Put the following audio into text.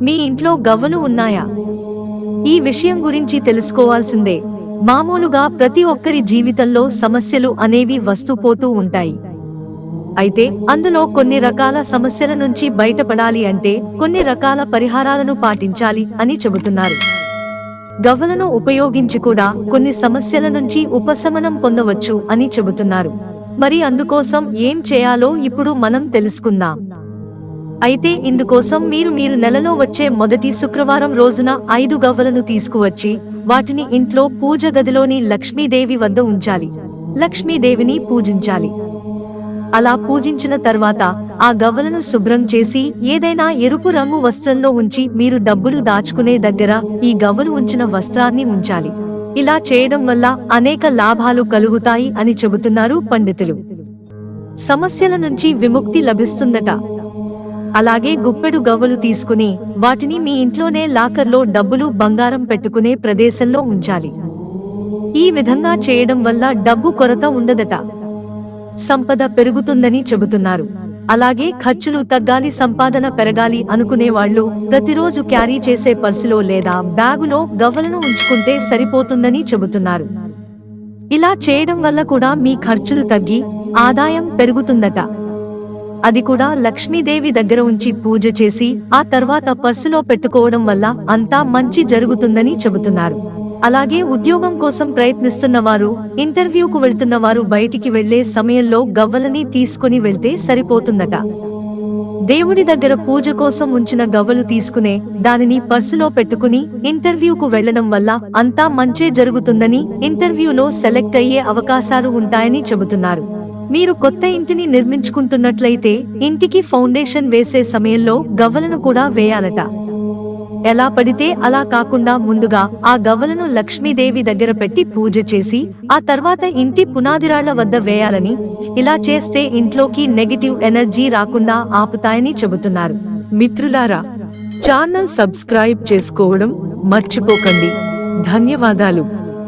మీ ఇంట్లో గవ్వలు ఉన్నాయా? ఈ విషయం గురించి తెలుసుకోవాల్సిందే. మామూలుగా ప్రతి ఒక్కరి జీవితంలో సమస్యలు అనేవి వస్తూపోతూ ఉంటాయి. అయితే అందులో కొన్ని రకాల సమస్యల నుంచి బయటపడాలి అంటే కొన్ని రకాల పరిహారాలను పాటించాలి అని చెబుతున్నారు. గవ్వలను ఉపయోగించి కూడా కొన్ని సమస్యల నుంచి ఉపశమనం పొందవచ్చు అని చెబుతున్నారు. మరి అందుకోసం ఏం చేయాలో ఇప్పుడు మనం తెలుసుకుందాం. అయితే ఇందుకోసం మీరు నెలలో వచ్చే మొదటి శుక్రవారం రోజున 5 గవ్వలను తీసుకువచ్చి వాటిని ఇంట్లో పూజ గదిలోని లక్ష్మీదేవి వద్ద ఉంచాలి. లక్ష్మీదేవిని పూజించాలి. అలా పూజించిన తర్వాత ఆ గవ్వలను శుభ్రం చేసి ఏదైనా ఎరుపు రంగు వస్త్రంలో ఉంచి మీరు డబ్బులు దాచుకునే దగ్గర ఈ గవ్వలు ఉంచిన వస్త్రాన్ని ఉంచాలి. ఇలా చేయడం వల్ల అనేక లాభాలు కలుగుతాయి అని చెబుతున్నారు పండితులు. సమస్యల నుంచి విముక్తి లభిస్తుందట. అలాగే గుప్పెడు గవ్వలు తీసుకుని వాటిని మీ ఇంట్లోనే లాకర్లో డబ్బులు బంగారం పెట్టుకునే ప్రదేశంలో ఉంచాలి. ఈ విధంగా చేయడం వల్ల డబ్బు కొరత ఉండదట. సంపద పెరుగుతుందని చెబుతున్నారు. అలాగే ఖర్చులు తగ్గాలి, సంపాదన పెరగాలి అనుకునే వాళ్ళు ప్రతిరోజు క్యారీ చేసే పర్సులో లేదా బ్యాగులో గవ్వలను ఉంచుకుంటే సరిపోతుందని చెబుతున్నారు. ఇలా చేయడం వల్ల కూడా మీ ఖర్చులు తగ్గి ఆదాయం పెరుగుతుందట. అది కూడా లక్ష్మీదేవి దగ్గర ఉంచి పూజ చేసి ఆ తర్వాత పర్సులో పెట్టుకోవడం వల్ల అంతా మంచి జరుగుతుందని చెబుతున్నారు. అలాగే ఉద్యోగం కోసం ప్రయత్నిస్తున్నవారు, ఇంటర్వ్యూకు వెళ్తున్నవారు బయటికి వెళ్లే సమయంలో గవ్వలని తీసుకుని వెళ్తే సరిపోతుందట. దేవుడి దగ్గర పూజ కోసం ఉంచిన గవ్వలు తీసుకునే దానిని పర్సులో పెట్టుకుని ఇంటర్వ్యూకు వెళ్లడం వల్ల అంతా మంచే జరుగుతుందని, ఇంటర్వ్యూలో సెలెక్ట్ అయ్యే అవకాశాలు ఉంటాయని చెబుతున్నారు. మీరు కొత్త ఇంటిని నిర్మించుకుంటున్నట్లయితే ఇంటికి ఫౌండేషన్ వేసే సమయంలో గవ్వలను కూడా వేయాలట. ఎలా పడితే అలా కాకుండా ముందుగా ఆ గవ్వలను లక్ష్మీదేవి దగ్గర పెట్టి పూజ చేసి ఆ తర్వాత ఇంటి పునాదిరాళ్ల వద్ద వేయాలని, ఇలా చేస్తే ఇంట్లోకి నెగటివ్ ఎనర్జీ రాకుండా ఆపుతాయని చెబుతున్నారు. మిత్రులారా, ఛానల్ సబ్స్క్రైబ్ చేసుకోవడం మర్చిపోకండి. ధన్యవాదాలు.